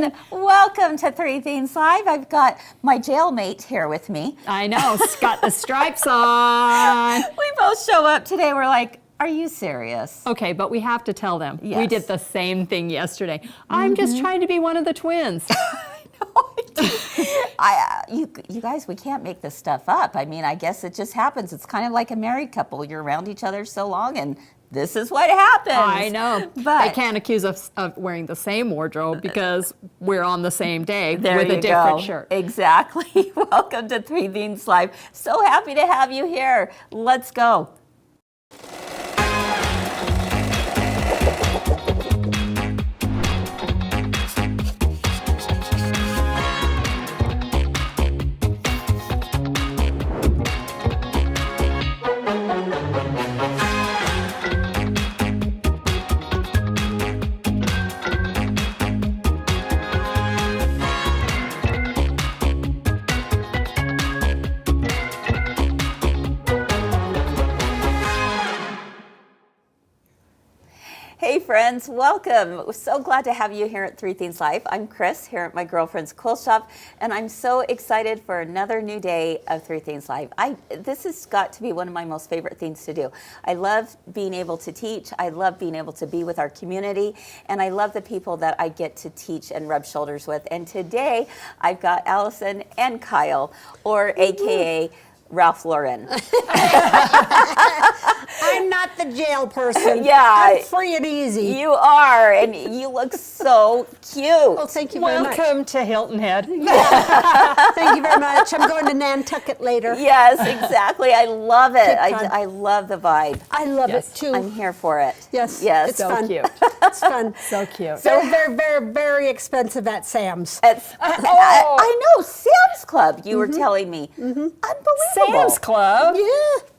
everyone. Welcome to Three Themes Live. I've got my jailmate here with me. I know, it's got the stripes on. We both show up today. We're like, are you serious? Okay, but we have to tell them. Yes. We did the same thing yesterday. I'm just trying to be one of the twins. You guys, we can't make this stuff up. I mean, I guess it just happens. It's kind of like a married couple. You're around each other so long, and this is what happens. I know. But they can't accuse us of wearing the same wardrobe because we're on the same day there with you a different go. shirt. Exactly. Welcome to Three Themes Live. So happy to have you here. Let's go. Hey friends, welcome. We're so glad to have you here at Three Themes Live. I'm Kris here at my girlfriend's quilt shop, and I'm so excited for another new day of Three Themes Live. This has got to be one of my most favorite things to do. I love being able to teach. I love being able to be with our community, and I love the people that I get to teach and rub shoulders with. And today I've got Allison and Kyle, or AKA Ralph Lauren. I'm not the jail person. Yeah. I'm free and easy. You are, and you look so cute. Oh, thank you very much. Welcome to Hilton Head. Thank you very much. I'm going to Nantucket later. Yes, exactly. I love it. Good fun. I love the vibe. I love Yes. it too. I'm here for it. Yes. Yes. It's So fun. cute. It's fun. So cute. Very, very, very, very expensive at Sam's. I know, Sam's Club, you were telling me. Unbelievable. Sam's Club. Yeah.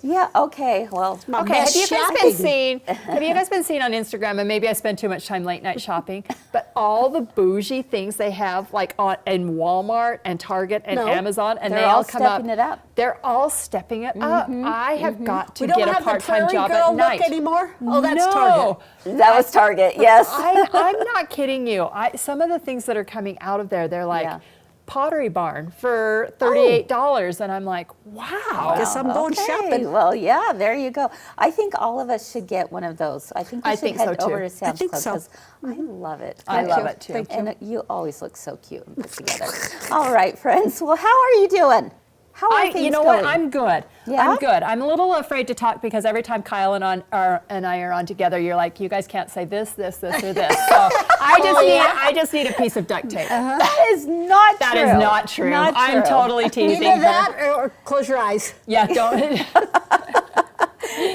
Yeah, okay, well. My Okay, have best you guys shopping. been seeing? Have you guys been seeing on Instagram? And maybe I spend too much time late night shopping, but all the bougie things they have, like in Walmart and Target and No. Amazon, and They're they all all come up. stepping it up. They're all stepping it up. I have got to We don't get a have the part-time Prairie job Girl at night look anymore. Oh, that's no. Target. That was Target, yes. I'm not kidding you. Some of the things that are coming out of there, they're like Yeah. Pottery Barn for $38, and I'm like, wow. Guess I'm going Okay, shopping. well, yeah, there you go. I think all of us should get one of those. I think we I should think head so, too. over to Sam's think Club so. because I love it. I love it, too. Thank you. And you always look so cute and put together. All right, friends. Well, how are you doing? How are things You know going? what? I'm good. Yeah? I'm good. I'm a little afraid to talk because every time Kyle and I are on together, you're like, you guys can't say this, this, this, or this. So I just need a piece of duct tape. That is not That true. is not true. Not I'm true. totally teasing Either her. that or close your eyes. Yeah, don't.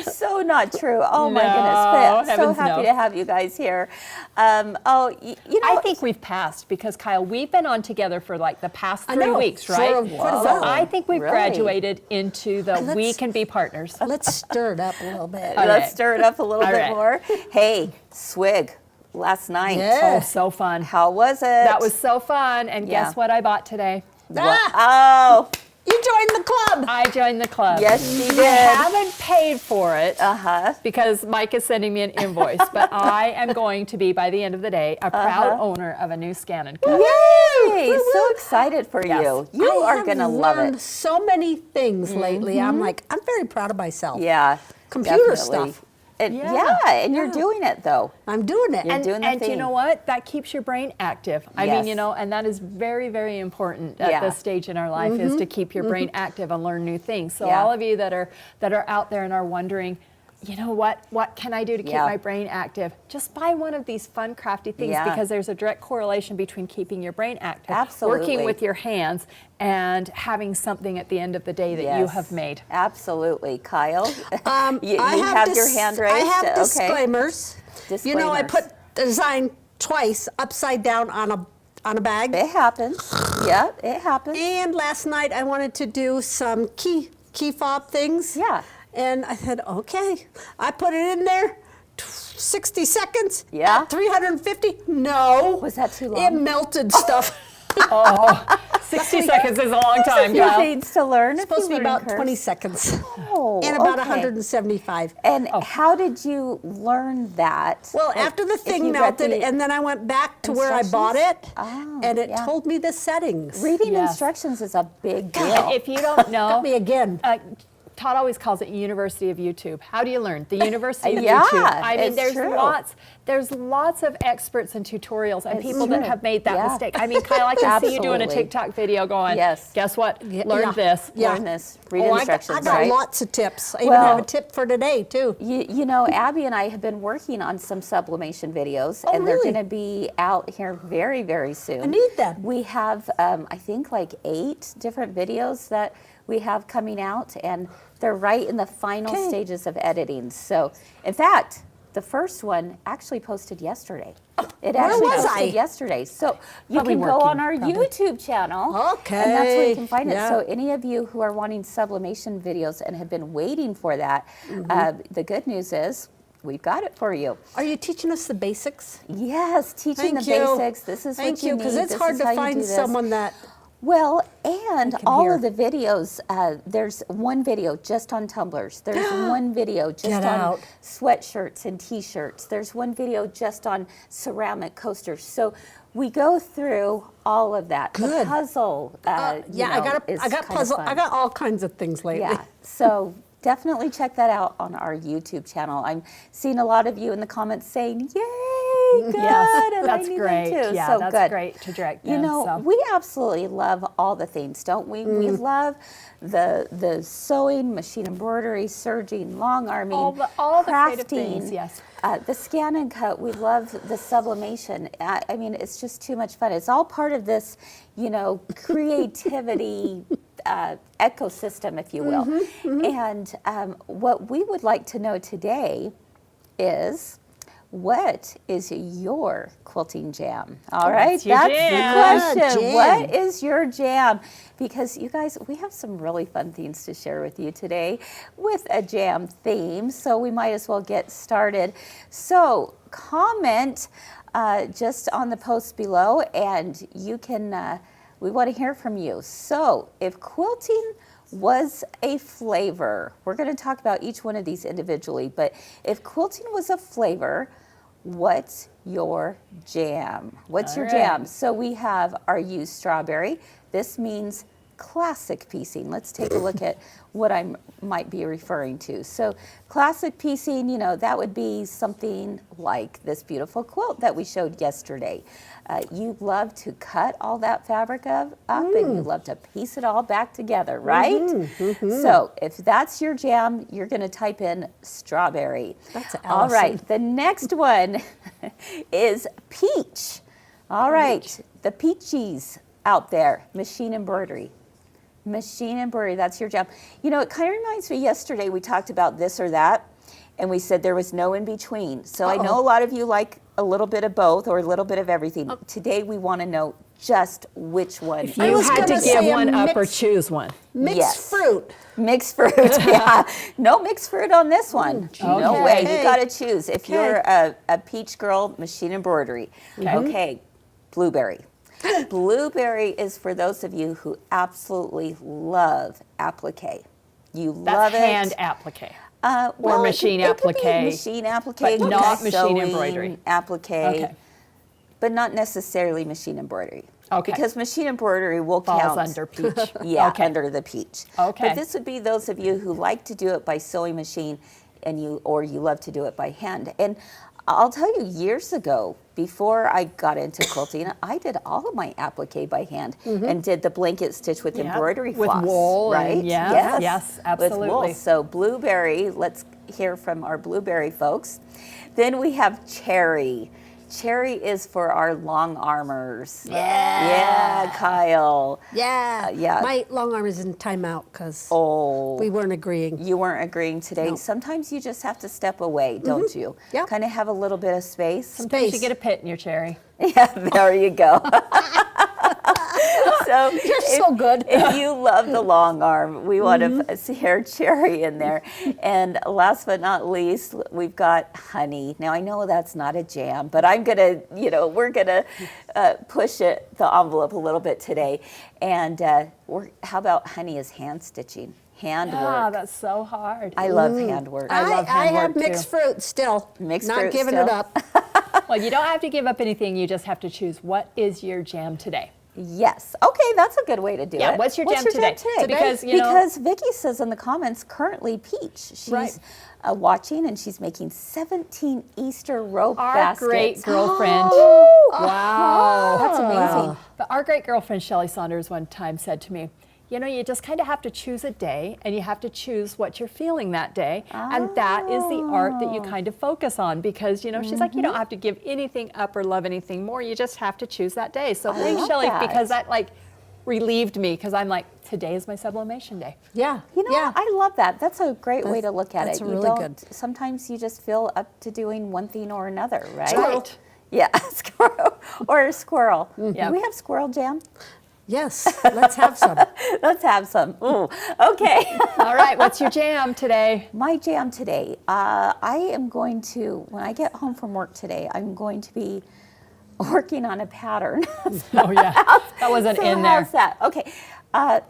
So not true. Oh my No, goodness. But so heavens happy no. to have you guys here. You know, I think we've passed because Kyle, we've been on together for like the past I 3 know, weeks, for right? quite a So while. I think we've Really? graduated into the we Let's- can be partners. Let's stir it up a little bit. All let's right. stir it up a little All bit right. more. Hey, swig last night. Yeah. Oh, so fun. How was it? That was so fun. And Yeah. guess what I bought today? Oh, You joined the club. I joined the club. yes, she I did. haven't paid for it Uh-huh. because Mike is sending me an invoice, but I am going to be, by the end of the day, a proud owner of a new scan and cut. Yay! So excited for Yes. you. You I are have going to love learned it. so many things lately. I'm very proud of myself. Yeah. Computer definitely. stuff. Yeah. And you're doing it though. I'm doing it. You're doing the And thing. you know what? That keeps your brain active. I Yes. mean, and that is very, very important at Yeah. this stage in our life is to keep your brain active and learn new things. So Yeah. all of you that are out there and are wondering, you know what can I do to keep Yeah. my brain active? Just buy one of these fun, crafty things Yeah. because there's a direct correlation between keeping your brain active, Absolutely. working with your hands, and having something at the end of the day that you Yes. have made. Absolutely. Kyle, you I have your hand raised? I have Okay. disclaimers. You know, I Disclaimers. put the design twice upside down on a bag. It happens. Yeah, it happens. And last night I wanted to do some key fob things. Yeah. And I said, okay. I put it in there. 60 seconds. Yeah. At 350. No. Was that too long? It melted stuff. 60 seconds is a long time, few Kyle. things to learn. It's supposed to be about 20 seconds. Oh, And about okay. 175. And how did you learn that? Well, Like, after the if thing you read melted, the and then I went back to where I bought it, Oh, and it yeah. told me the settings. Reading Yes. instructions is a big deal. And if you don't know, Got me again. Todd always calls it University of YouTube. How do you learn? The University of Yeah, YouTube. I mean, it's there's true. lots of experts and tutorials and It's people that true. have made that Yeah. mistake. I mean, Kyle, I can see you doing a Absolutely. TikTok video going, Yes. guess what? Learn Yeah. this. Yeah. Learn this. Read I got, instructions, I got right? lots of tips. I even Well- have a tip for today, too. You know, Abby and I have been working on some sublimation videos, Oh, and they're really? going to be out here very, very soon. I need them. We have, I think, like 8 different videos that we have coming out, and they're right in the final Okay. stages of editing. So, in fact, the first one actually posted yesterday. It actually was posted I? yesterday. So you Probably can go on working, our probably. YouTube channel. Okay. And that's where you can find it. Yeah. So any of you who are wanting sublimation videos and have been waiting for that, the good news is we've got it for you. Are you teaching us the basics? Yes, teaching Thank the you. basics. This is Thank what you you, need. because it's This hard is to how you do find this. someone that. Well, and can all hear. of the videos, there's one video just on tumblers. There's one video just Get on out. sweatshirts and t-shirts. There's one video just on ceramic coasters. So we go through all of that. The Good. puzzle, Yeah, you know, I got is I got kind of puzzle. fun. I got all kinds of things lately. Yeah, so definitely check that out on our YouTube channel. I'm seeing a lot of you in the comments saying, "Yay, good!" Yes, and that's I need great. them too. Yeah, so that's good. great to direct You them, know, so. we absolutely love all the things, don't we? We love the sewing, machine embroidery, serging, long arming, all the crafting. creative things, yes. The scan and cut, we love the sublimation. I mean, it's just too much fun. It's all part of this, you know, creativity ecosystem, if you will. And what we would like to know today is, what is your quilting jam? All right, What's your that's jam? the question. Jam. What is your jam? Because you guys, we have some really fun things to share with you today with a jam theme, so we might as well get started. So comment just on the post below, and you can, we want to hear from you. So if quilting was a flavor, we're going to talk about each one of these individually, but if quilting was a flavor, what's your jam? What's All your right. jam? So we have our used strawberry. This means classic piecing. Let's take a look at what I might be referring to. So classic piecing, you know, that would be something like this beautiful quilt that we showed yesterday. You love to cut all that fabric up and you love to piece it all back together, right? So if that's your jam, you're going to type in strawberry. That's all Allison. right. The next one is peach. All right, the peachies out there, machine embroidery. Machine embroidery, that's your jam. You know, it kind of reminds me, yesterday we talked about this or that, and we said there was no in between. So I know a lot of you like a little bit of both or a little bit of everything. Today we want to know just which one. If I you was had to gonna give say a one up or mix- choose one. Mixed Yes. fruit. Mixed fruit, yeah. No mixed fruit on this one. No Okay. way, Okay. you gotta choose. If Okay. you're a peach girl, machine embroidery. Okay, blueberry. Blueberry is for those of you who absolutely love applique. You love That's it. hand applique. Well, machine it could be applique, machine applique, but it could not be machine sewing embroidery. applique, Okay. but not necessarily machine embroidery. Okay. Because machine embroidery will Falls count under peach. yeah, Okay. under the peach. Okay. But this would be those of you who like to do it by sewing machine, and you love to do it by hand. And I'll tell you, years ago, before I got into quilting, I did all of my applique by hand and did the blanket stitch with Yep. embroidery With floss, wool and- right? yes, yes, With wool. absolutely. So blueberry, let's hear from our blueberry folks. Then we have cherry. Cherry is for our long armors. Yeah, Kyle. Yeah. yeah. My long arm is in timeout because Oh, we weren't agreeing. you weren't agreeing today. No. Sometimes you just have to step away, don't you? Yep. Kind of have a little bit of space. Sometimes you Space. get a pit in your cherry. Yeah, there you go. So You're so good. If you love the long arm, we want to hear cherry in there. And last but not least, we've got honey. Now I know that's not a jam, but I'm gonna, we're gonna push the envelope a little bit today. And how about honey is hand stitching? Handwork. Ah, that's so hard. I love handwork. I love I handwork have mixed too. fruit still. Mixed Not fruit giving still. it up. Well, you don't have to give up anything. You just have to choose what is your jam today. Yes. Okay, that's a good way to do Yeah, it. what's your jam today? So because, because Vicki says in the comments, currently Peach. She's Right. watching and she's making 17 Easter rope Our baskets. great girlfriend. Wow. That's amazing. But our great girlfriend Shelley Saunders one time said to me, you just kind of have to choose a day and you have to choose what you're feeling that day. And that is the art that you kind of focus on because, she's like, you don't have to give anything up or love anything more. You just have to choose that day. So thanks, love Shelley, that. because that relieved me because I'm like, today is my sublimation day. Yeah. What? I love that. That's a great way to look at that's it. really good. Sometimes you just feel up to doing one thing or another, right? Squirrel. Yeah, squirrel or a squirrel. Yeah. Do we have squirrel jam? Yes. Let's have some. Let's have some. Ooh, okay. All right, what's your jam today? My jam today, I am going to, when I get home from work today, I'm going to be working on a pattern. Oh yeah, that wasn't in there. How's that? Okay,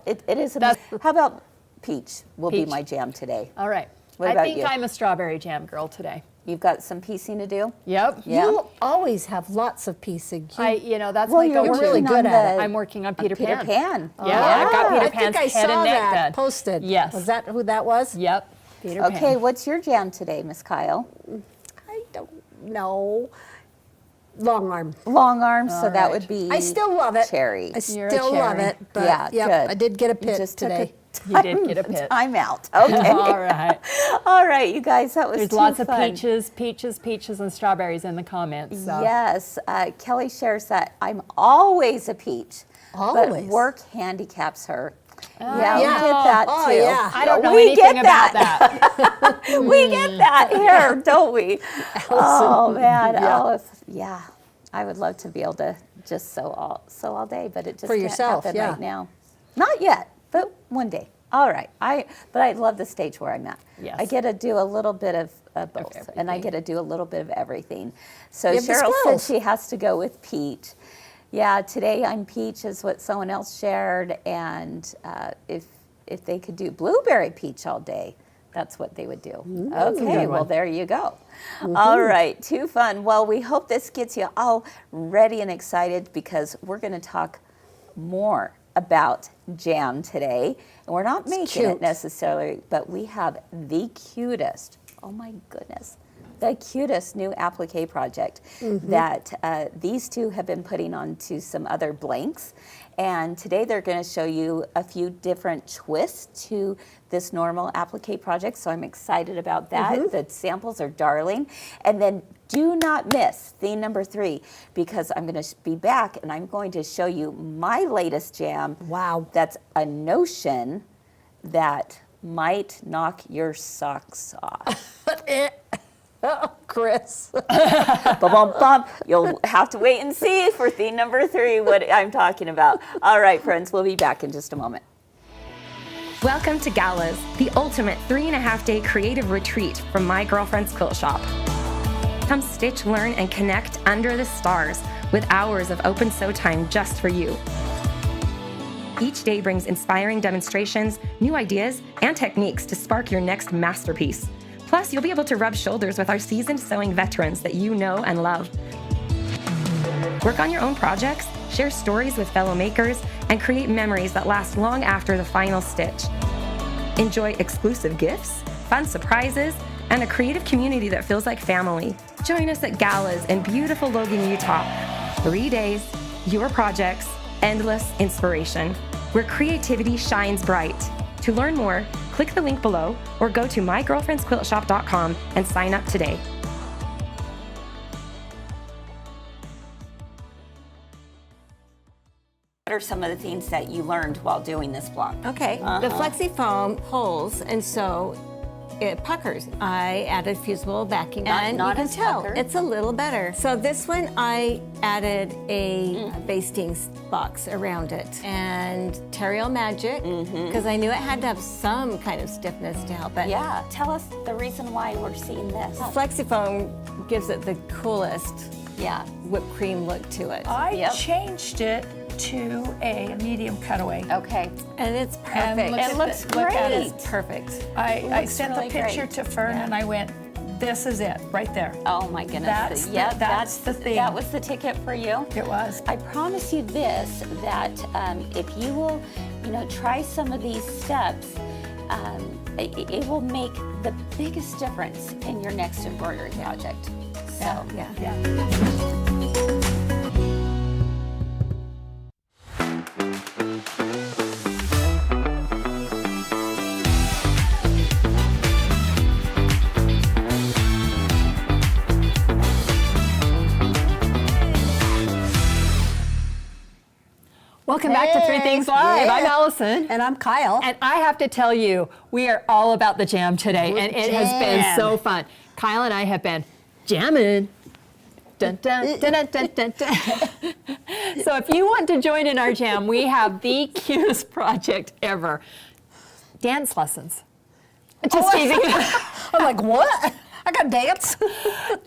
it is. How about peach will be Peach. my jam today. All right. What I about think you? I'm a strawberry jam girl today. You've got some piecing to do? Yep. Yeah. You always have lots of piecing. That's Well, my you're go-to. really good at it. I'm working on Peter Peter Pan. Pan. Yeah, I've got Peter I Pan's think I head saw and neck that done. posted. Yes. Was that who that was? Yep. Peter Pan. Okay, what's your jam today, Miss Kyle? I don't know. Long arm. Long arms, so that right. would be I still love it. cherry. I You're a still love cherry. it. But Yeah, yep, good. I did get a You pit just took today. You did get a pit. Time out. Okay. All right. All right, you guys, that was There's too lots of fun. peaches, and strawberries in the comments. So. Yes, Kelly shares that I'm always a peach, but Always. work handicaps her. Yeah, yeah. we get that Oh, too. yeah. I don't know We anything get about that. We get that here, don't we? Oh man, Yeah. yeah. I would love to be able to just sew all day, but it just For can't yourself, happen yeah. right now. Not yet, but one day. All right. But I love the stage where I'm at. Yes. I get to do a little bit of both, and I everything. get to do a little bit of everything. So You have the Cheryl said skills. she has to go with peach. Yeah, today I'm peach is what someone else shared, and if they could do blueberry peach all day, that's what they would do. Okay, well, there you go. All right, too fun. Well, we hope this gets you all ready and excited because we're going to talk more about jam today. And we're not making it cute. necessarily, but we have the cutest, oh my goodness, the cutest new applique project that these two have been putting onto some other blanks. And today they're going to show you a few different twists to this normal applique project. So I'm excited about that. The samples are darling. And then do not miss theme number 3 because I'm going to be back and I'm going to show you my latest jam. Wow. That's a notion that might knock your socks off. Kris. Bum. You'll have to wait and see for theme number 3 what I'm talking about. All right, friends, we'll be back in just a moment. Welcome to Galas, the ultimate 3.5-day creative retreat from my girlfriend's quilt shop. Come stitch, learn, and connect under the stars with hours of open sew time just for you. Each day brings inspiring demonstrations, new ideas, and techniques to spark your next masterpiece. Plus, you'll be able to rub shoulders with our seasoned sewing veterans that you know and love. Work on your own projects, share stories with fellow makers, and create memories that last long after the final stitch. Enjoy exclusive gifts, fun surprises, and a creative community that feels like family. Join us at Galas in beautiful Logan, Utah. 3 days, your projects, endless inspiration, where creativity shines bright. To learn more, click the link below or go to mygirlfriendsquiltshop.com and sign up today. What are some of the things that you learned while doing this block? Okay, the flexi foam pulls, and so it puckers. I added fusible backing and not you can as tell puckered. it's a little better. So this one I added a basting box around it and Terreal Magic because I knew it had to have some kind of stiffness to help it. Yeah, tell us the reason why we're seeing this. FlexiFoam gives it the coolest Yeah. whipped cream look to it. I changed it to a medium cutaway. Okay. And it's And perfect. look It at looks the- look at great. it. It's perfect. I looks sent really the picture great. to Fern and I went, this is it, right there. Oh my goodness. That's the thing. That was the ticket for you. It was. I promise you this, that if you will, try some of these steps, it will make the biggest difference in your next embroidery project. So, Yeah. Welcome back to Three Things Live. I'm Allison. And I'm Kyle. And I have to tell you, we are all about the jam today, and it has been so fun. Kyle and I have been jamming. Dun, dun, dun, dun, dun, dun, dun. So if you want to join in our jam, we have the cutest project ever. Dance lessons. Just teasing. I'm like, what? I got dance.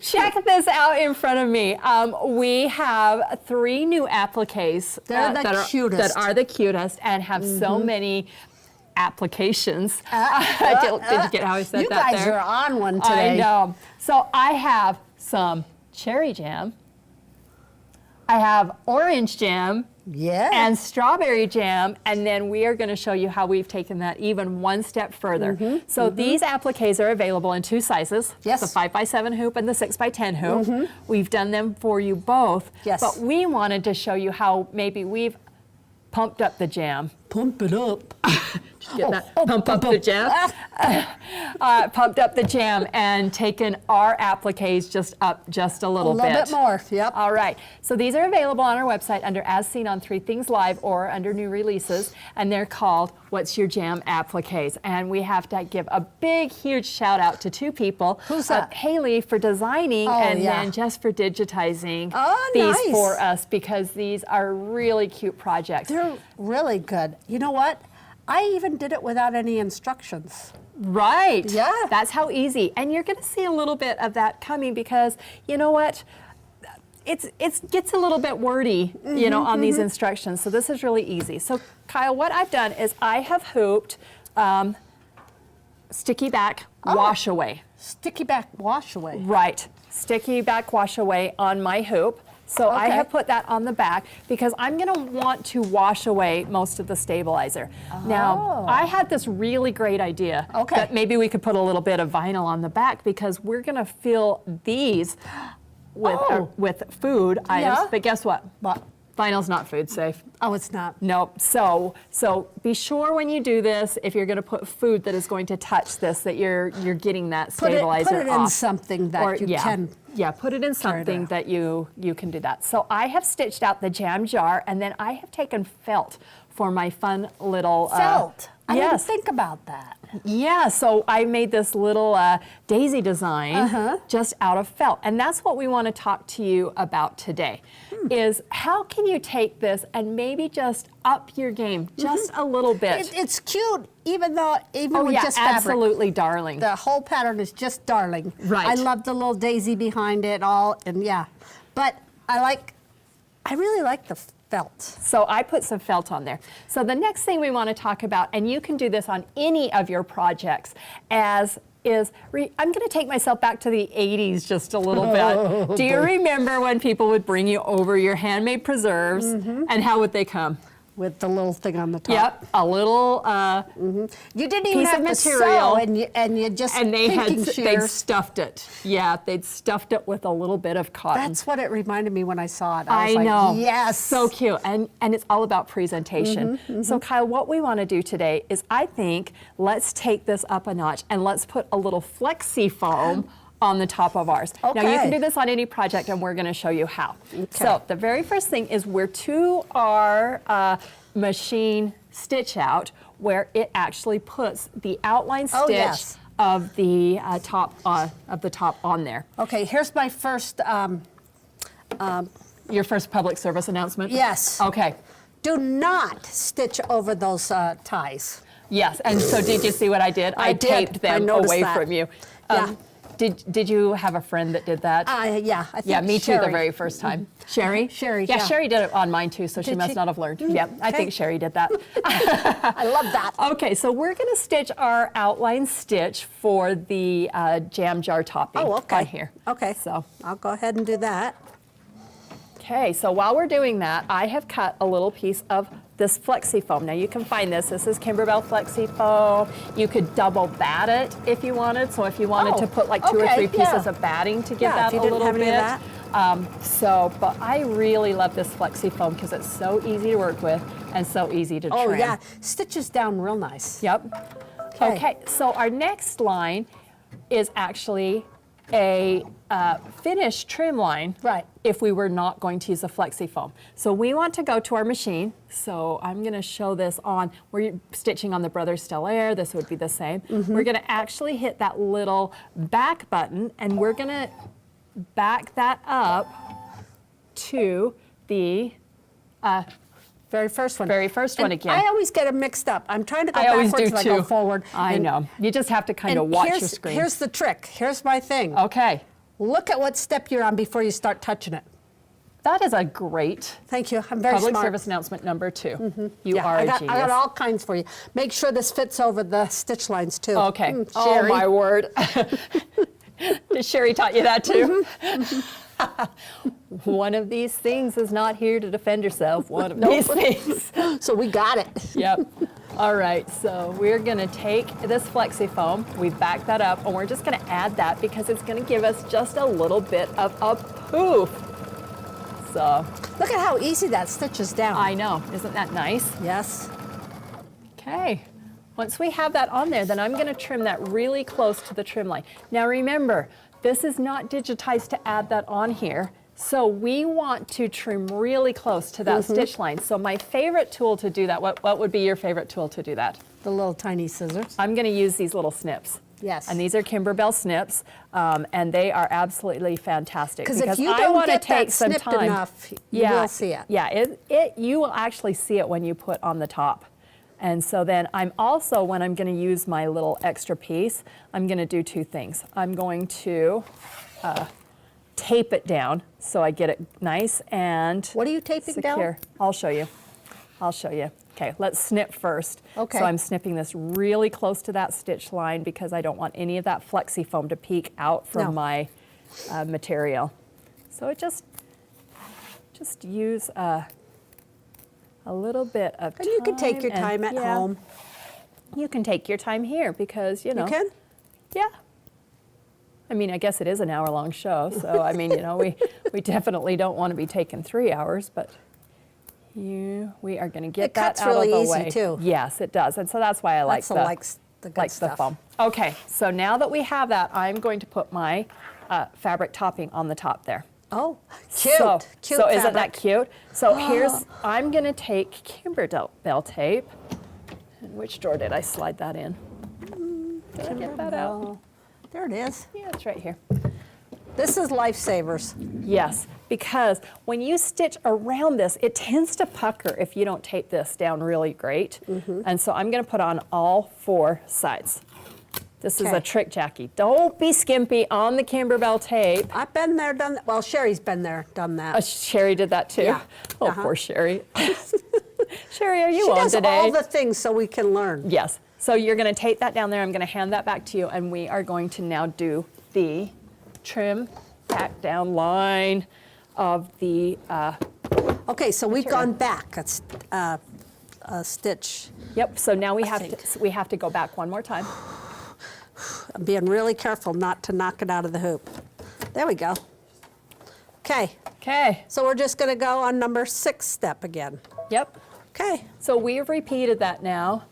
Check this out in front of me. We have 3 new appliques They're the cutest. that are the cutest and have so many applications. Did you get how I said You that guys there? are on one today. I know. So I have some cherry jam. I have orange jam. Yeah. And strawberry jam, and then we are going to show you how we've taken that even one step further. So these appliques are available in 2 sizes, Yes. the 5x7 hoop and the 6x10 hoop. We've done them for you both, Yes. but we wanted to show you how maybe we've pumped up the jam. Pump it up. Get that? Pump up the jam. Pumped up the jam and taken our appliques just up just a little bit. A little bit more, yep. All right, so these are available on our website under As Seen on 3 Things Live or under New Releases, and they're called What's Your Jam Appliques. And we have to give a big, huge shout out to 2 people. Who's that? Haley for designing and yeah. then Jess for digitizing Oh, these nice. for us because these are really cute projects. They're really good. You know what? I even did it without any instructions. Right. Yeah. That's how easy. And you're going to see a little bit of that coming because, you know what? It gets a little bit wordy, on these instructions. So this is really easy. So Kyle, what I've done is I have hooped sticky back wash away. Sticky back wash away. Right. Sticky back wash away on my hoop. So I Okay. have put that on the back because I'm going to want to wash away most of the stabilizer. Now, I had this really great idea Okay. that maybe we could put a little bit of vinyl on the back because we're going to fill these with food items. Yeah. But guess what? What? Vinyl's not food safe. Oh, it's not. Nope. So be sure when you do this, if you're going to put food that is going to touch this, that you're getting that stabilizer Put it in off. something that you can. Yeah, put it in something out. that you can do that. So I have stitched out the jam jar, and then I have taken felt for my fun little Felt. I didn't yes. think about that. Yeah, so I made this little daisy design just out of felt. And that's what we want to talk to you about today, is how can you take this and maybe just up your game just a little bit. It's cute, even Oh with yeah, just fabric. absolutely, darling. The whole pattern is just darling. Right. I love the little daisy behind it all, and yeah. But I really like the felt. So I put some felt on there. So the next thing we want to talk about, and you can do this on any of your projects, I'm going to take myself back to the 80s just a little bit. Do you remember when people would bring you over your handmade preserves, and how would they come? With the little thing on the top. Yep, a little You didn't even piece have of to material, sew, and you just and they'd shears. stuffed it. Yeah, they'd stuffed it with a little bit of cotton. That's what it reminded me when I saw it. I was like, know. yes. So cute. And it's all about presentation. So Kyle, what we want to do today is I think let's take this up a notch and let's put a little flexi foam on the top of ours. Now you can Okay. do this on any project and we're going to show you how. So the very first thing is we're to our machine stitch out where it actually puts the outline stitch Oh, yes. of the top on there. Okay, here's my first, Your first public service announcement? yes. Okay. Do not stitch over those ties. Yes, and so did you see what I did? I did. taped I them noticed away that. from you. Yeah. Did you have a friend that did that? Yeah, I think Yeah, me too, the Sherry. very first time. Sherry? Sherry, Yeah, yeah. Sherry did it on mine too, so she Did must she? not have learned. Yeah, I okay. think Sherry did that. I love that. Okay, so we're gonna stitch our outline stitch for the jam jar topping Oh, okay. on here. Okay, So, I'll go ahead and do that. okay, so while we're doing that, I have cut a little piece of this flexi foam. Now you can find this. This is Kimberbell flexi foam. You could double bat it if you wanted. So if you wanted to put like 2 or 3 pieces of batting to give Yeah, that if you a didn't little have any bit. of that. But I really love this flexi foam because it's so easy to work with and so easy to Oh trim. yeah, stitches down real nice. Yep. Okay, so our next line is actually a finished trim line. Right. If we were not going to use a flexi foam. So we want to go to our machine. So I'm gonna show this on, we're stitching on the Brothers Stellaire, this would be the same. We're gonna actually hit that little back button and we're gonna back that up to the Very first one. very first one And again. I always get them mixed up. I'm trying to go I always backwards do and I go too. forward. I And- know. You just have to kind of and watch here's, your screen. Here's the trick. Here's my thing. Okay. Look at what step you're on before you start touching it. That is a great Thank you. I'm very public smart. service announcement number 2. You Yeah, are I a got, genius. I got all kinds for you. Make sure this fits over the stitch lines too. Okay. Oh Sherry. my word. Did Sherry taught you that too? One of these things is not here to defend yourself. One of these things. So we got it. Yep. All right, so we're gonna take this flexi foam, we back that up, and we're just gonna add that because it's gonna give us just a little bit of a poof. So, Look at how easy that stitches down. I know, isn't that nice? Yes. Okay, once we have that on there, then I'm gonna trim that really close to the trim line. Now remember, this is not digitized to add that on here, so we want to trim really close to that stitch line. So my favorite tool to do that, what would be your favorite tool to do that? The little tiny scissors. I'm gonna use these little snips. Yes. And these are Kimberbell snips, and they are absolutely fantastic. Because if you I don't wanna get take that some snipped time. enough, you will see it. Yeah, you will actually see it when you put on the top. And so then I'm also, when I'm gonna use my little extra piece, I'm gonna do 2 things. I'm going to tape it down so I get it nice and What are you taping down? secure. I'll show you. I'll show you. Okay, let's snip first. Okay. So I'm snipping this really close to that stitch line because I don't want any of that flexi foam to peek out from No. my material. So it just use a little bit of time. And you can take your and- time at yeah, home. You can take your time here because, you know. You can? Yeah. I mean, I guess it is an hour-long show, so I mean, you know, we definitely don't want to be taking 3 hours, but we are going to get It that cuts out really of the easy, way. too. Yes, it does, and so that's why I like That's the good like stuff. the foam. Okay, so now that we have that, I'm going to put my fabric topping on the top there. Oh, cute. So, Cute so isn't fabric. that cute? So I'm going to take Kimberbell tape. And which drawer did I slide that in? Did I get that out? Oh, there it is. Yeah, it's right here. This is Lifesavers. Yes, because when you stitch around this, it tends to pucker if you don't tape this down really great. And so I'm going to put on all 4 sides. This is Okay. a trick, Jackie. Don't be skimpy on the Kimberbell tape. I've been there, done that. Well, Sherry's been there, done that. Sherry did that too. Yeah. Oh, poor Sherry. Sherry, are you She on does today? all the things so we can learn. Yes. So you're going to tape that down there. I'm going to hand that back to you, and we are going to now do the trim back down line of the. Okay, so we've gone back a stitch. Yep. So now we think. have to go back one more time. I'm being really careful not to knock it out of the hoop. There we go. Okay, Okay. so we're just going to go on number 6 step again. Yep. Okay, So we've repeated that now.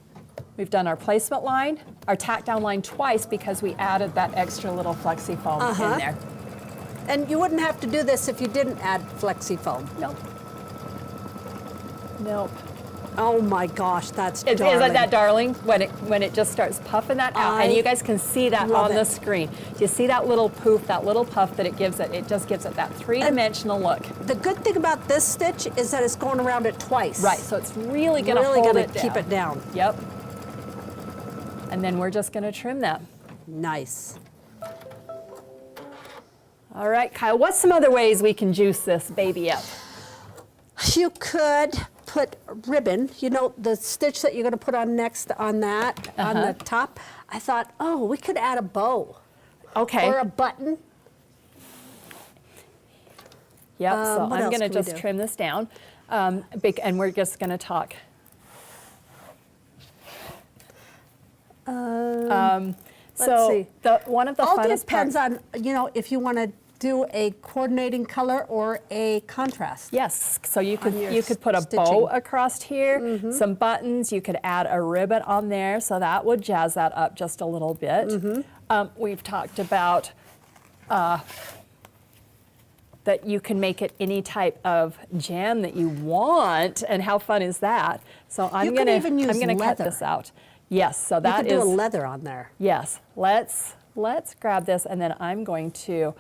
We've done our placement line, our tack down line twice because we added that extra little flexi foam in there. and you wouldn't have to do this if you didn't add flexi foam. Nope. Nope. Oh my gosh, that's Isn't darling. that darling? When it just starts puffing that out, and you guys can see that love on the it. screen. Do you see that little poof, that little puff that it gives it? It just gives it that three-dimensional look. The good thing about this stitch is that it's going around it twice. Right, so it's really going to Really hold gonna it down. keep it down. Yep. And then we're just going to trim that. Nice. All right, Kyle, what's some other ways we can juice this baby up? You could put ribbon, you know, the stitch that you're going to put on next on that, on the top. I thought, oh, we could add a bow. Okay. Or a button. Yep, so what I'm else going to can we just do? trim this down, and we're just going to talk. So see. one of the All funnest depends parts. on, you know, if you want to do a coordinating color or a contrast. Yes, so you could your put a stitching. bow across here, some buttons. You could add a ribbon on there, so that would jazz that up just a little bit. We've talked about that you can make it any type of jam that you want, and how fun is that? So I'm You could gonna even use cut leather. this out. Yes, so You that could do is a leather on there. yes. Let's grab this, and then I'm going to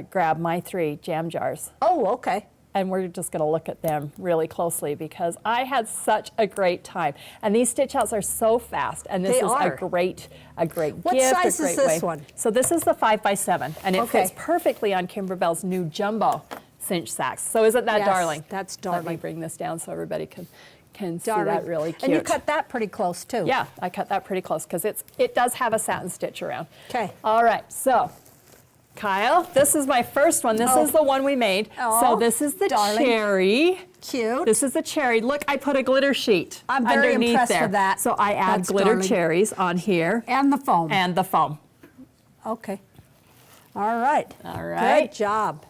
grab my 3 jam jars. Oh, okay. And we're just going to look at them really closely because I had such a great time. And these stitch outs are so fast, and this They is are. a great What gift. size a is great this way. one? So this is the 5x7, and it Okay. fits perfectly on Kimberbell's new jumbo cinch sacks. So isn't that Yes, darling? that's Let me darling. bring this down so everybody can see Darling. that really cute. And you cut that pretty close too. Yeah, I cut that pretty close because it does have a satin stitch around. 'Kay. All right, so Kyle, this is my first one. This is the one we made. So Oh, this is the darling. cherry. Cute. This is the cherry. Look, I put a glitter sheet I'm very underneath impressed there. with that. So I add That's glitter darling. cherries on here And the foam. and the foam. Okay. All right. All right. Good job.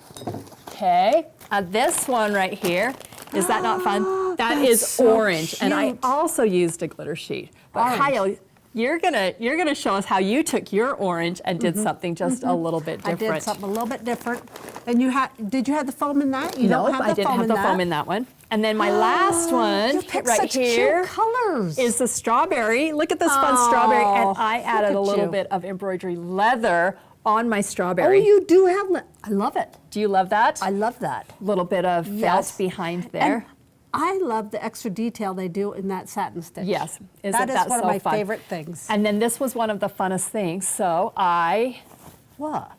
Okay. This one right here, is that not fun? That is so orange, and I cute. also used a glitter sheet. But Orange. Kyle, you're gonna show us how you took your orange and did something just a little bit I different. did something a little bit different. And did you have the foam in that? You Nope, don't have I the didn't foam have in the that? foam in that one. And then my last one You picked right such here cute colors. is the strawberry. Look at this fun strawberry, and I look added a at little you. bit of embroidery leather on my Oh, strawberry. you do have. I love it. Do you love that? I love that. Little bit of felt Yes. behind And there. I love the extra detail they do in that satin stitch. Yes, isn't that is that one so of my fun? favorite things. And then this was one of the funnest things. So I What?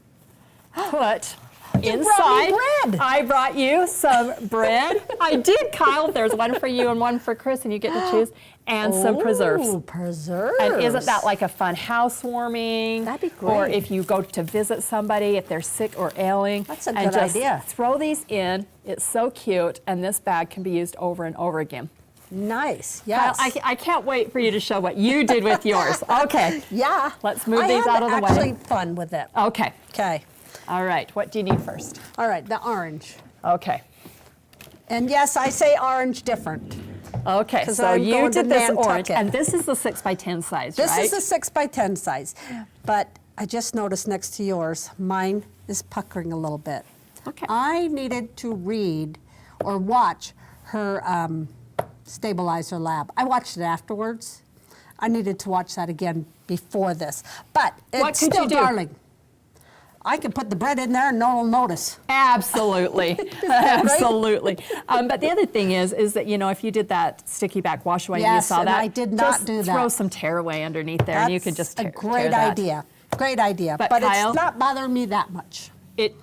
put You inside. brought me bread. I brought you some bread. I did, Kyle. There's one for you and one for Kris, and you get to choose. And some preserves. Ooh, preserves. And isn't that like a fun housewarming? That'd be Or great. if you go to visit somebody, if they're sick or ailing. That's a and good just idea. throw these in. It's so cute, and this bag can be used over and over again. nice? Kyle, Yes. I can't wait for you to show what you did with yours. Okay. Yeah. Let's move I these had out of the way. Actually, fun with it. Okay. Okay. All right. What do you need first? All right. The orange. Okay. And yes, I say orange different. Okay. 'Cause So I'm you going to did this Nantucket. orange, and this is the 6x10 size, This right? is a 6x10 size, but I just noticed next to yours, mine is puckering a little bit. Okay. I needed to read or watch her stabilizer lab. I watched it afterwards. I needed to watch that again before this, but What it's could still you do? darling. I can put the bread in there and no one will notice. Absolutely, absolutely. But the other thing is that if you did that sticky back wash away and you Yes, saw and that, I did not just do that. throw some tearaway underneath there, and you could just That's tear, a great tear that. idea. Great idea. But But Kyle- it's not bothering me that much.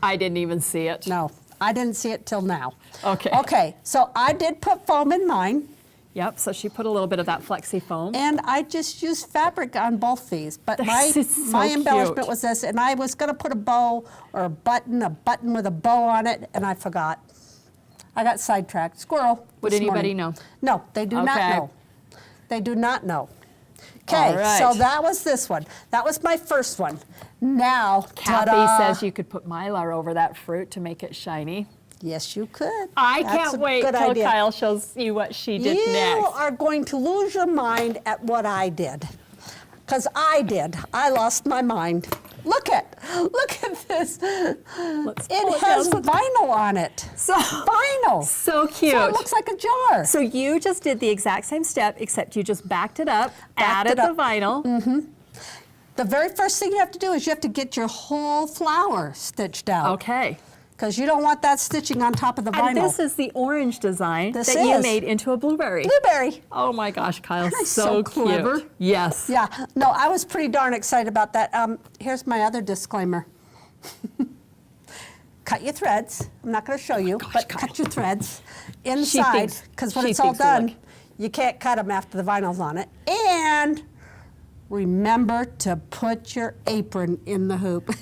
I didn't even see it. No, I didn't see it till now. Okay. Okay, so I did put foam in mine, Yep. So she put a little bit of that flexi foam. and I just used fabric on both these. But This is so my embellishment cute. was this, and I was going to put a bow or a button with a bow on it, and I forgot. I got sidetracked. Squirrel. Would this anybody morning. know? No, they do not Okay. know. They do not know. All Okay, right. so that was this one. That was my first one. Now, Kathy ta-da. says you could put mylar over that fruit to make it shiny. Yes, you could. I That's can't a wait good till idea. Kyle shows you what she did You next. are going to lose your mind at what I did. Because I did. I lost my mind. Look at this. Let's pull It has down. vinyl on it. So Vinyl. So cute. So it looks like a jar. So you just did the exact same step, except you just backed it up, added the vinyl. The very first thing you have to do is you have to get your whole flower stitched out. Okay. Because you don't want that stitching on top of the vinyl. And this is the orange design This that you is. made into a blueberry. Blueberry. Oh my gosh, Kyle, Aren't I so so cute. clever? Yes. Yeah, no, I was pretty darn excited about that. Here's my other disclaimer. Cut your threads. I'm not going to show you, but cut your threads inside, thinks- because when she it's all thinks we done, look- you can't cut them after the vinyl's on it. And remember to put your apron in the hoop.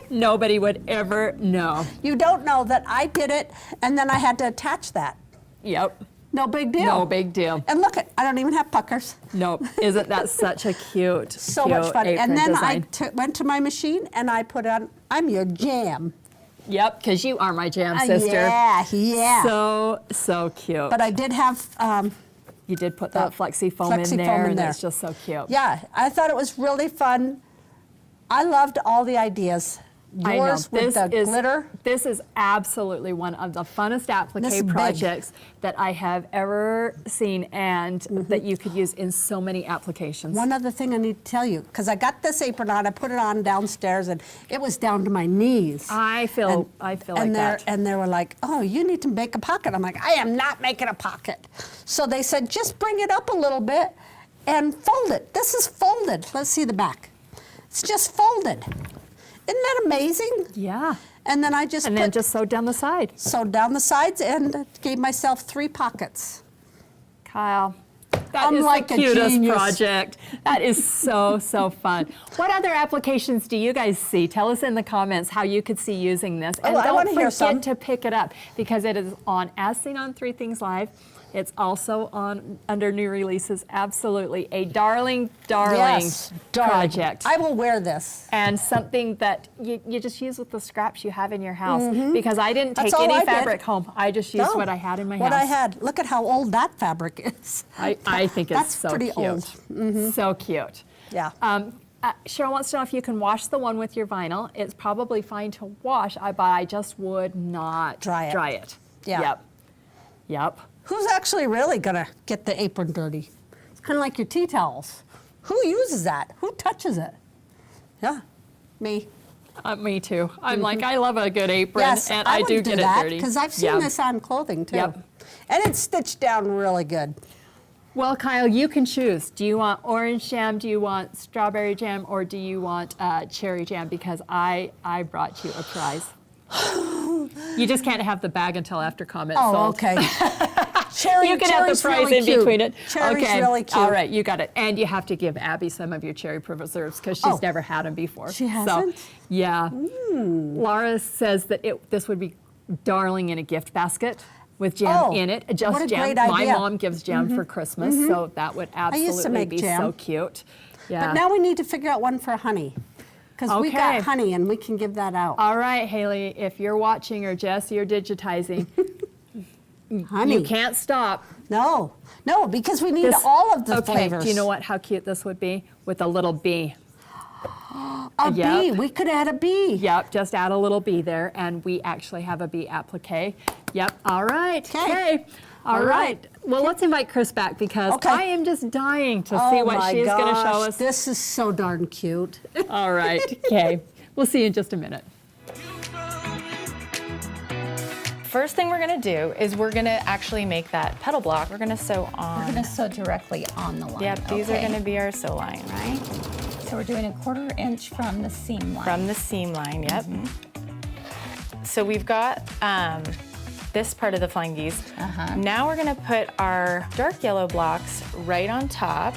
Nobody would ever know. You don't know that I did it, and then I had to attach that. Yep. No big deal. No big deal. And look, I don't even have puckers. Nope. Isn't that such a cute, So cute much fun. apron And then design? I went to my machine and I put on, I'm your jam. Yep, because you are my jam sister. Yeah. So cute. But I did have you did put that flexi foam flexi in there, foam in and there. it's just so cute. Yeah, I thought it was really fun. I loved all the ideas. I know. Yours with the glitter. This is absolutely one of the funnest This is applique big. projects that I have ever seen, and that you could use in so many applications. One other thing I need to tell you, because I got this apron on, I put it on downstairs, and it was down to my knees. I feel like that. And they were like, oh, you need to make a pocket. I'm like, I am not making a pocket. So they said, just bring it up a little bit and fold it. This is folded. Let's see the back. It's just folded. Isn't that amazing? Yeah. And then I just And then just sew down the side. sewed down the sides and gave myself 3 pockets. Kyle, that I'm is like the a cutest genius. project. That is so fun. What other applications do you guys see? Tell us in the comments how you could see using this. And Oh, I wanna don't hear some. forget to pick it up, because it is on As Seen on 3 Things Live. It's also on under new releases. Absolutely a darling Yes, darling. project. I will wear this. And something that you just use with the scraps you have in your house. Because I didn't That's take all any I did. fabric home. I just used No, what I had in my what house. I had. Look at how old that fabric is. I think it's That's so pretty cute. old. So cute. Yeah. Cheryl wants to know if you can wash the one with your vinyl. It's probably fine to wash, but I just would not Dry it. Yeah. Yep. Who's actually really gonna get the apron dirty? It's kind of like your tea towels. Who uses that? Who touches it? Yeah, me. Me too. I'm like, I love a good apron, Yes, and I I do would get that it dirty. because I've seen Yeah. this on clothing too. Yep. And it's stitched down really good. Well, Kyle, you can choose. Do you want orange jam? Do you want strawberry jam? Or do you want cherry jam? Because I brought you a prize. You just can't have the bag until after comment Oh, sold. okay. Cherry, You can have the cherry's prize really in cute. between it. Cherry's okay. really cute. All right, you got it. And you have to give Abby some of your cherry preserves because she's Oh. never had them before. She hasn't? So, yeah. Laura says that this would be darling in a gift basket with jam Oh, in it. Just what a jam. great My idea. mom gives jam for Christmas, so that would used to absolutely make be jam. so cute. Yeah. But now we need to figure out one for honey. Because we Okay. got honey and we can give that out. All right, Haley, if you're watching, or Jess, you're digitizing, honey. you can't stop. No, because we need This- all of the okay, flavors. do you know how cute this would be? With a little bee. A Yep. bee. We could add a bee. Yep, just add a little bee there, and we actually have a bee applique. Yep, all right. 'Kay. Okay. All right. Well, let's invite Kris back because Okay. I am just dying to Oh see what my she's going to show gosh, us. This is so darn cute. All right. Okay. We'll see you in just a minute. First thing we're gonna do is we're gonna actually make that petal block. We're gonna sew on. We're gonna sew directly on the line. Yep, these are Okay. gonna be our sew line. Right. So we're doing 1/4 inch from the seam line. From the seam line, yep. So we've got this part of the flying geese. Now we're gonna put our dark yellow blocks right on top,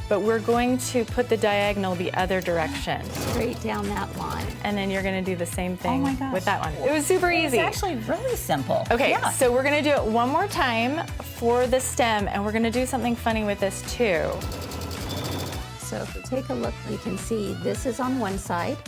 but we're going to put the diagonal the other direction. Straight down that line. And then you're gonna do the same thing my gosh. with that one. It was super easy. It's actually really simple. Okay, Yeah. so we're gonna do it one more time for the stem, and we're gonna do something funny with this too. So if you take a look, you can see this is on one side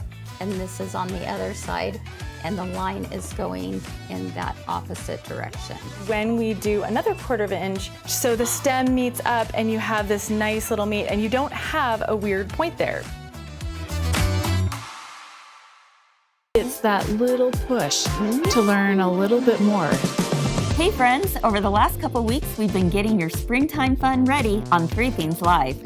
and this is on the other side, and the line is going in that opposite direction. When we do another 1/4 inch, so the stem meets up and you have this nice little meet, and you don't have a weird point there. just that little push to learn a little bit more. Hey friends, over the last couple weeks, we've been getting your springtime fun ready on 3 Things Live.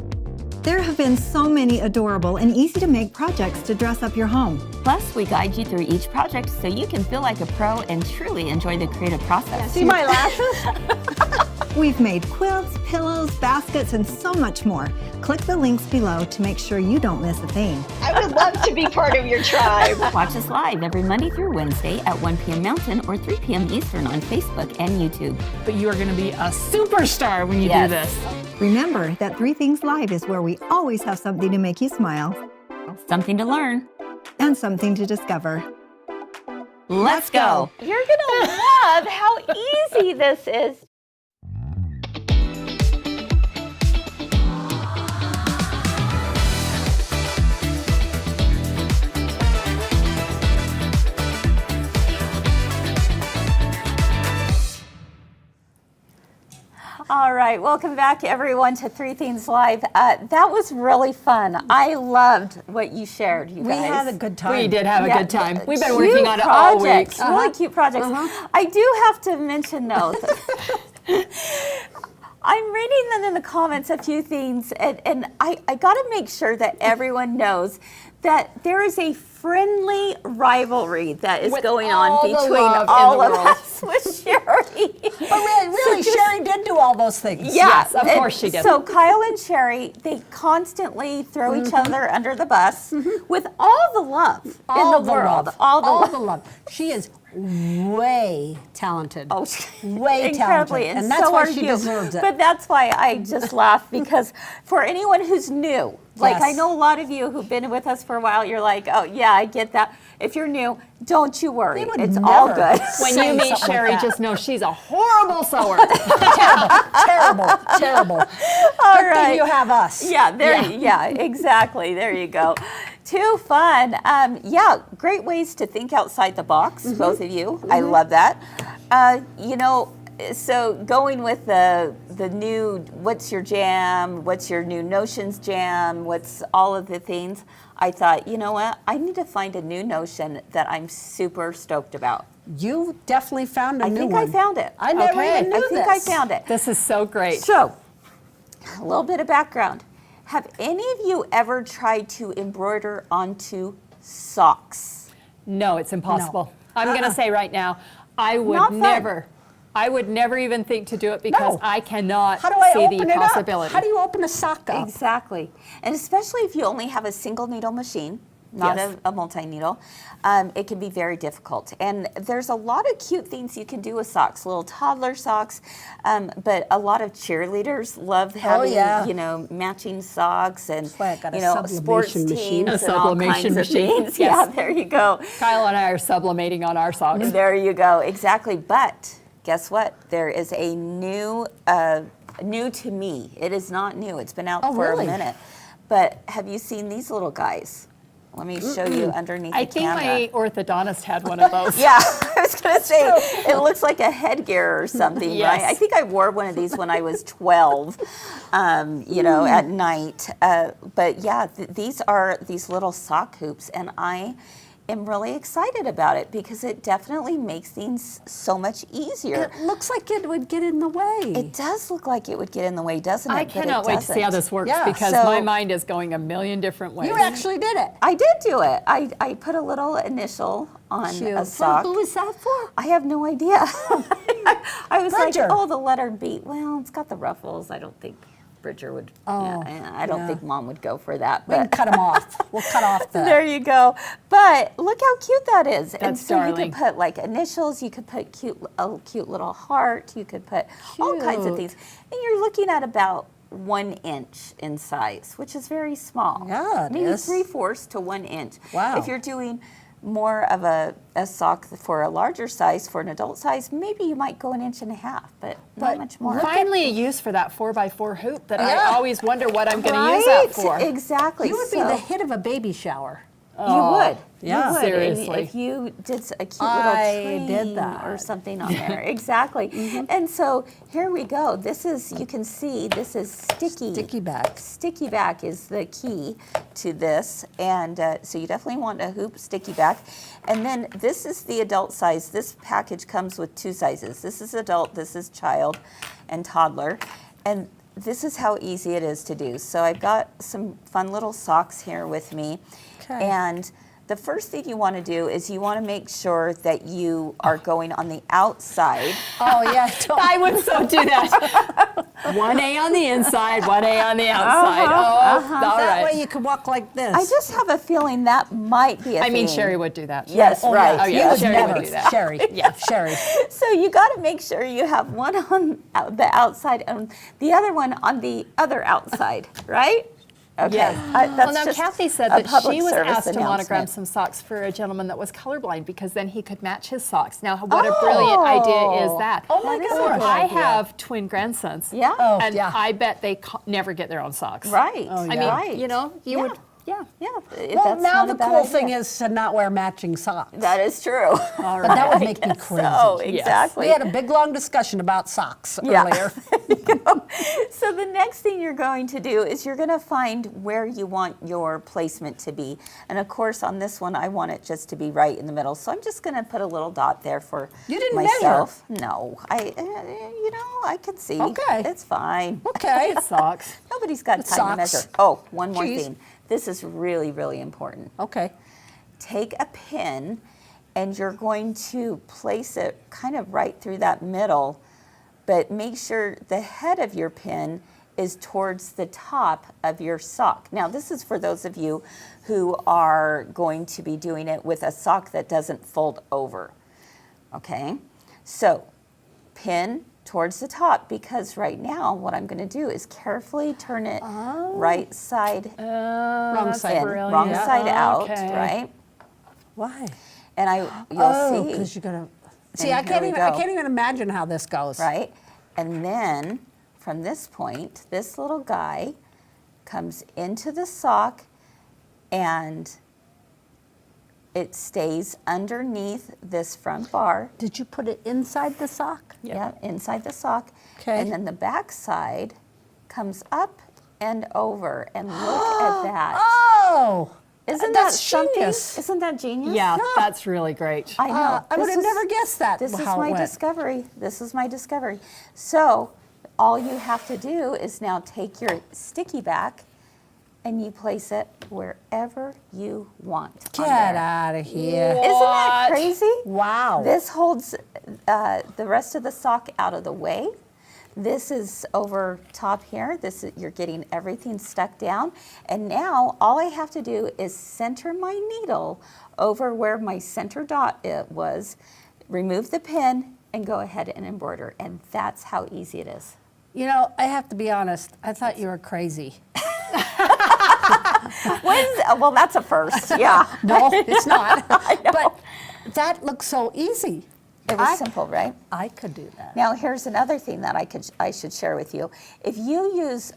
There have been so many adorable and easy to make projects to dress up your home. Plus, we guide you through each project so you can feel like a pro and truly enjoy the creative process. See my lashes? We've made quilts, pillows, baskets, and so much more. Click the links below to make sure you don't miss a thing. I would love to be part of your tribe. Watch us live every Monday through Wednesday at 1 p.m. Mountain or 3 p.m. Eastern on Facebook and YouTube. But you are going to be a superstar when you do this. Remember that 3 Things Live is where we always have something to make you smile Something to learn. and something to discover. Let's go. You're gonna love how easy this is. All right, welcome back everyone to 3 Things Live. That was really fun. I loved what you shared, you guys. We had a good time. We did have a good time. We've been Cute working on it all week. projects, really cute projects. I do have to mention though, I'm reading them in the comments a few things, and I got to make sure that everyone knows that there is a friendly rivalry that is going on all the between love in all the of world. us with Sherry. But really, Sherry did do all those things. Yes, of course she did. So Kyle and Sherry, they constantly throw each other under the bus with all the love in the world. Love. All the love. love. She is way talented. Oh, way incredibly, talented. And that's so why are she you. deserves it. But that's why I just laugh, because for anyone who's new, like I Yes. know a lot of you who've been with us for a while, you're like, oh yeah, I get that. If you're new, don't you worry. would It's all never good. When say you meet something like Sherry, that. just know she's a horrible sewer. terrible. All Good right. thing you have us. Yeah, exactly. There you go. Too fun. Yeah, great ways to think outside the box, both of you. I love that. So going with the new, what's your jam? What's your new notions jam? What's all of the things? I thought, you know what? I need to find a new notion that I'm super stoked about. You definitely found a new one. I think I found it. I never even knew I think this. I found it. This is so great. So, a little bit of background. Have any of you ever tried to embroider onto socks? No, it's impossible. I'm going to say right now, I would Not fun. never. I would never even think to do it because No. I cannot How do I see open the it possibility. up? How do you open a sock up? Exactly. And especially if you only have a single needle machine, not Yes. a multi-needle, it can be very difficult. And there's a lot of cute things you can do with socks, little toddler socks, but a lot of cheerleaders love having, matching socks and, why I got a sports sublimation machine. teams A and all sublimation kinds machine, of things. yes. Yeah, there you go. Kyle and I are sublimating on our socks. There you go, exactly. But guess what? There is a new to me. It is not new. It's been out for really? a minute. But have you seen these little guys? Let me show you underneath I the think camera. my orthodontist had one of those. Yeah, I was going to say, it looks like a headgear or something, Yes. right? I think I wore one of these when I was 12, at night. But yeah, these are these little sock hoops, and I am really excited about it because it definitely makes things so much easier. It looks like it would get in the way. It does look like it would get in the way, doesn't it? I But cannot it wait to see how doesn't. this works Yeah. because So- my mind is going a million different ways. You actually did it. I did do it. I put a little initial on a sock. Who was that for? I have no idea. I was Bridger. like, oh, the letter B. Well, it's got the ruffles. I don't think Bridger would. I don't think Mom would go for that. We can But cut them off. We'll cut off the. there you go. But look how cute that is. And That's so you darling. could put like initials. You could put a cute little heart. You could put all kinds of Cute. things. And you're looking at about 1 inch in size, which is very small. Yeah, it maybe is. 3/4 to 1 inch. Wow. If you're doing more of a sock for a larger size, for an adult size, maybe you might go 1.5 inches, but not much more. Finally, a use for that 4x4 hoop that Yeah. I always wonder what I'm going to use that for. Exactly. You would be the hit of a baby shower. You would. yeah. You would. Seriously. If you did a cute I little did tree that. or something on there. Exactly. And so here we go. This is, you can see, this is sticky. Sticky back. Sticky back is the key to this. And so you definitely want a hoop sticky back. And then this is the adult size. This package comes with 2 sizes. This is adult, this is child and toddler. And this is how easy it is to do. So I've got some fun little socks here with me. Okay. And the first thing you want to do is you want to make sure that you are going on the outside. Oh, yeah. I would so do that. 1A on the inside, 1A on the outside. All That right. way you can walk like this. I just have a feeling that might be a I mean, thing. Sherry would do that. Yes, Oh, right. yeah. Oh, You yeah. would Sherry never. would do that. Sherry. Yeah. Sherry. So you got to make sure you have one on the outside and the other one on the other outside, right? Okay. Yeah. That's Well, now just Kathy said a that public she was service asked to monogram announcement. some socks for a gentleman that was colorblind because then he could match his socks. Now, what a brilliant idea is that? Oh my That is a gosh. good I idea. have twin grandsons. Yeah. Oh, And yeah. I bet they never get their own socks. Right. Oh, I yeah. mean, Right. you know, you Yeah. would, yeah. Yeah. Well, that's now not the a bad cool idea. thing is to not wear matching socks. That is true. But that would make me crazy. So, Yes. exactly. We had a big, long discussion about socks Yeah. earlier. So the next thing you're going to do is you're going to find where you want your placement to be. And of course, on this one, I want it just to be right in the middle. So I'm just going to put a little dot there for You didn't myself. No, I can see. Okay. It's fine. Okay. Socks. Nobody's got It's time to socks. measure. Oh, one more Jeez. thing. This is really, really important. Okay. Take a pin and you're going to place it kind of right through that middle, but make sure the head of your pin is towards the top of your sock. Now, this is for those of you who are going to be doing it with a sock that doesn't fold over. Okay? So, pin towards the top, because right now what I'm going to do is carefully turn it right side Wrong side. in, brilliant. wrong side out, Okay. right? Why? And you'll Oh, see, because you're gonna. See, And I here can't we even. I go. can't even imagine how this goes. right? And then from this point, this little guy comes into the sock and it stays underneath this front bar. Did you put it inside the sock? Yeah, inside the sock. Okay. And then the back side comes up and over. And look at that. Oh, Isn't that's that something? genius. Isn't that genius? Yeah, that's really great. I know. I would This have is- never guessed that. This is how my it went. discovery. This is my discovery. So all you have to do is now take your sticky back and you place it wherever you want. on Get there. out of here! Isn't that crazy? Wow. This holds the rest of the sock out of the way. This is over top here. You're getting everything stuck down. And now all I have to do is center my needle over where my center dot was, remove the pin, and go ahead and embroider. And that's how easy it is. You know, I have to be honest. I thought you were crazy. Well, that's a first, yeah. No, it's not. But that looks so easy. It was simple, right? I could do that. Now, here's another thing that I should share with you. If you use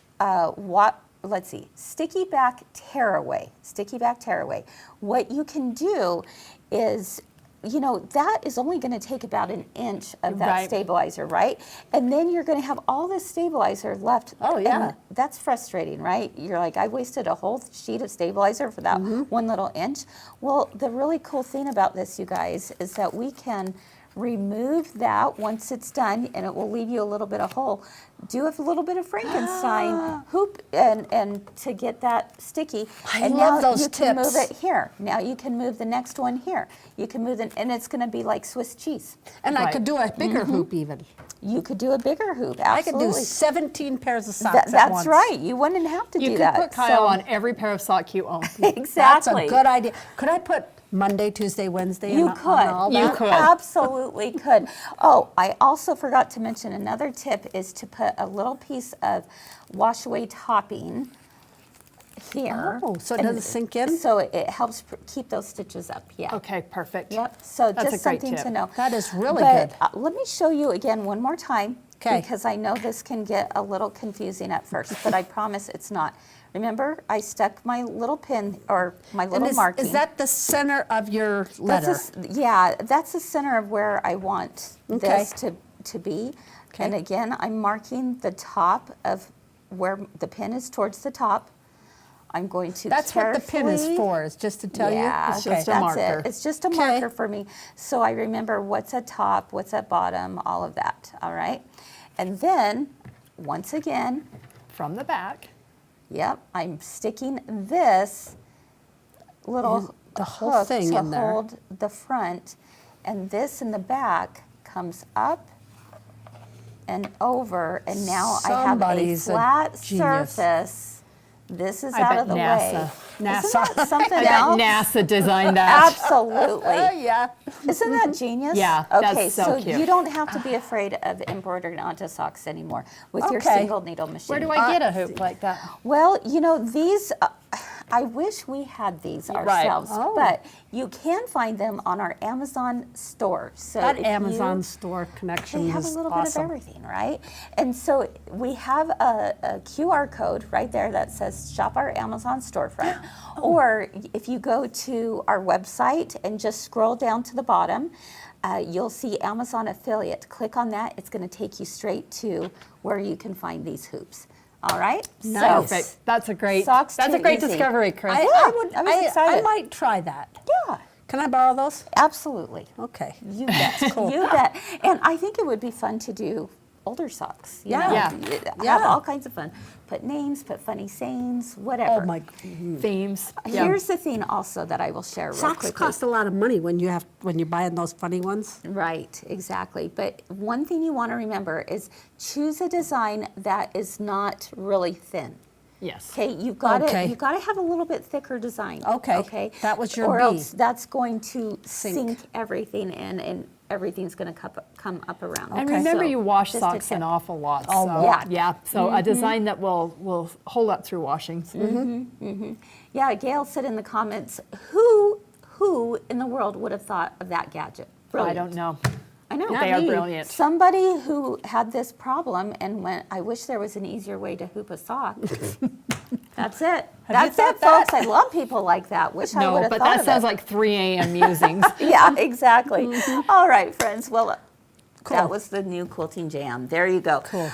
sticky back tearaway, what you can do is, that is only going to take about an inch of that Right. stabilizer, right? And then you're going to have all this stabilizer left. Oh, yeah. And that's frustrating, right? You're like, I wasted a whole sheet of stabilizer for that one little inch. Well, the really cool thing about this, you guys, is that we can remove that once it's done, and it will leave you a little bit of hole. Do a little bit of Frankenstein hoop and to get that sticky. I and love now those you can move tips. it here. Now you can move the next one here. You can move it, and it's going to be like Swiss cheese. And I Right. could do a bigger hoop even. You could do a bigger hoop. I could Absolutely. do 17 pairs of socks at That's once. right. You wouldn't have to You do could that. put Kyle So- on every pair of sock you own. Exactly. That's a good idea. Could I put Monday, Tuesday, Wednesday You on could. all You that? could. Absolutely could. Oh, I also forgot to mention another tip is to put a little piece of wash away topping here. Oh, so it And doesn't sink in? So it helps keep those stitches up. Yeah. Okay, perfect. Yep. So That's just a great something tip. to know. That is really But, good. let me show you again one more time. Okay. Because I know this can get a little confusing at first, but I promise it's not. Remember, I stuck my little pin or my little marking. Is that the center of your letter? That's the center of where I want this to be. Okay. And again, I'm marking the top of where the pin is towards the top. I'm going to That's what the pin is for, is just to tell you? It's just a marker. It's just a marker for me. So I remember what's at top, what's at bottom, all of that, all right? And then, once again, From the back. yep, I'm sticking this little The whole hook thing to in there. hold the front, and this in the back comes up and over, and now Somebody's I a have a flat genius. surface. This is I out bet of the NASA. way. NASA. Isn't that something I bet else? NASA designed that. Absolutely. Yeah. Isn't that genius? Yeah, that's Okay, so cute. you don't have to be afraid of embroidering onto socks anymore with your Okay. single needle machine. Where do I get a hoop like that? Well, you know, these, I wish we had these ourselves, Oh. but you can find them on our Amazon store. So That if Amazon you, store connection they have is a little bit of awesome. everything, right? And so we have a QR code right there that says Shop Our Amazon Storefront. Or if you go to our website and just scroll down to the bottom, you'll see Amazon affiliate. Click on that. It's going to take you straight to where you can find these hoops. All right? Nice. Perfect. That's a great Socks that's too a great easy. discovery, Kris. I was excited. I might try that. Yeah, Can I borrow those? absolutely. Okay. You bet. You bet. And I think it would be fun to do older socks. You Yeah. know? Yeah. Have all kinds of fun. Put names, put funny sayings, whatever. Oh my. Themes. Here's the thing also that I will share real Socks quickly. cost a lot of money when you're buying those funny ones. Right, exactly. But one thing you want to remember is choose a design that is not really thin. Yes. Okay, you've got Okay. to have a little bit thicker design. Okay, Okay. that was your or B. else that's going to Sink. sink everything in, and everything's going to come up around. And Okay. remember, So, you wash just a socks tip. an awful lot. A so, lot. Yeah. So a design that will hold up through washings. Yeah, Gail said in the comments, who in the world would have thought of that gadget? I Brilliant. don't know. I know. They are brilliant. Somebody who had this problem and went, I wish there was an easier way to hoop a sock. That's it. That's it, folks. I love people like that. Wish I would No, have but thought that of sounds it. like 3 a.m. musings. Yeah, exactly. All right, friends. Well, that was the new Quilting Jam. There you go. Cool.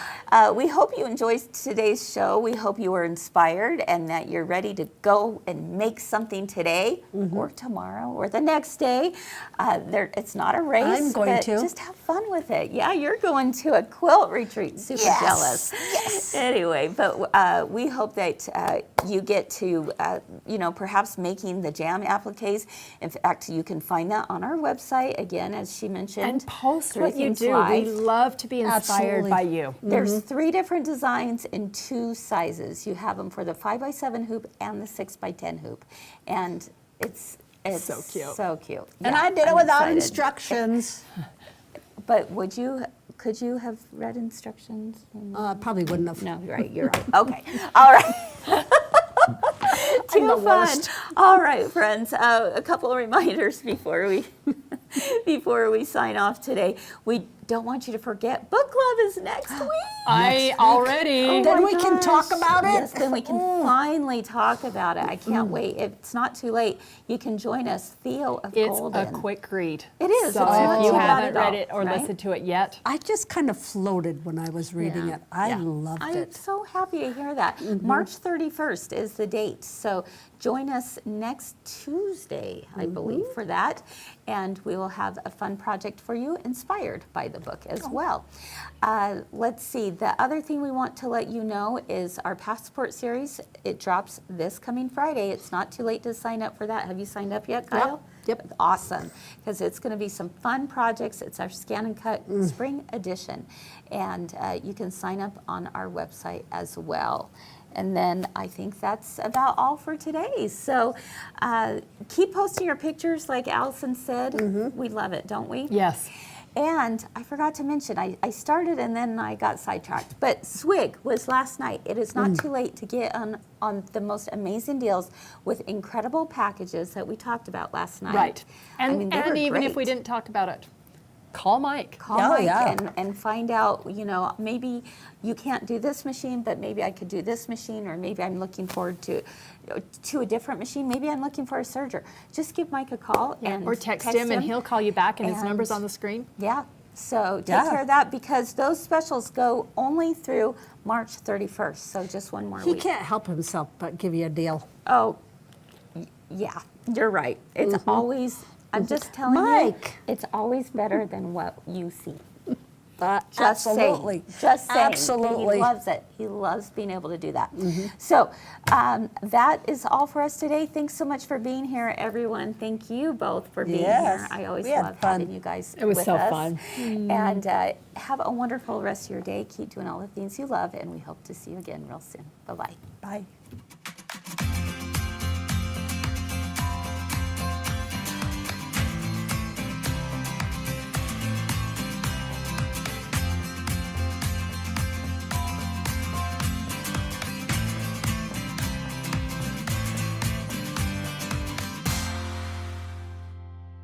We hope you enjoyed today's show. We hope you were inspired and that you're ready to go and make something today or tomorrow or the next day. It's not a race. I'm going but to. Just have fun with it. Yeah, you're going to a quilt retreat. Super jealous. Yes. Anyway, but we hope that you get to, perhaps making the jam appliques. In fact, you can find that on our website, again, as she mentioned. And post Three what you Things do. Live. We love to be inspired Absolutely. by you. There's 3 different designs in 2 sizes. You have them for the 5x7 hoop and the 6x10 hoop, and it's So cute. So cute. And Yeah, I did it I'm without excited. instructions. But could you have read instructions? Probably wouldn't have. No, you're right. Okay. All right. Too the fun. worst. All right, friends. A couple of reminders before we sign off today. We don't want you to forget book club is next week. I already. Then my we can talk about it. Yes, then we can finally talk about it. I can't wait. It's not too late. You can join us, Theo of It's Golden. a quick read. It is. So It's not if you too bad haven't at all, read it or right? listened to it yet, I just kind of floated when I was reading it. I loved I'm it. so happy to hear that. March 31st is the date. So join us next Tuesday, I believe, for that. And we will have a fun project for you inspired by the book as well. Let's see. The other thing we want to let you know is our Passport series. It drops this coming Friday. It's not too late to sign up for that. Have you signed up yet, Kyle? Yep. Awesome, because it's going to be some fun projects. It's our Scan and Cut Spring Edition, and you can sign up on our website as well. And then I think that's about all for today. So keep posting your pictures, like Allison said. We love it, don't we? yes. And I forgot to mention, I started and then I got sidetracked. But Swig was last night. It is not too late to get on the most amazing deals with incredible packages that we talked about last night. Right. I And, mean, they and were even if we great. didn't talk about it, call Mike. Call Oh, Mike yeah. and find out, you know, maybe you can't do this machine, but maybe I could do this machine, or maybe I'm looking forward to a different machine. Maybe I'm looking for a serger. Just give Mike a call and Or text him and he'll call you back, and his number's on the screen. Yeah. So take Yeah. care of that, because those specials go only through March 31st. So just one more He week. can't help himself but give you a deal. Oh, yeah, you're right. It's always, I'm just telling Mike. you, it's always better than what you see. Just absolutely. Saying, just saying. Absolutely. He loves it. He loves being able to do that. So that is all for us today. Thanks so much for being here, everyone. Thank you both for being Yes. here. I always We had love fun. having you guys It was with so us. fun. And have a wonderful rest of your day. Keep doing all the things you love, and we hope to see you again real soon. Bye-bye. Bye.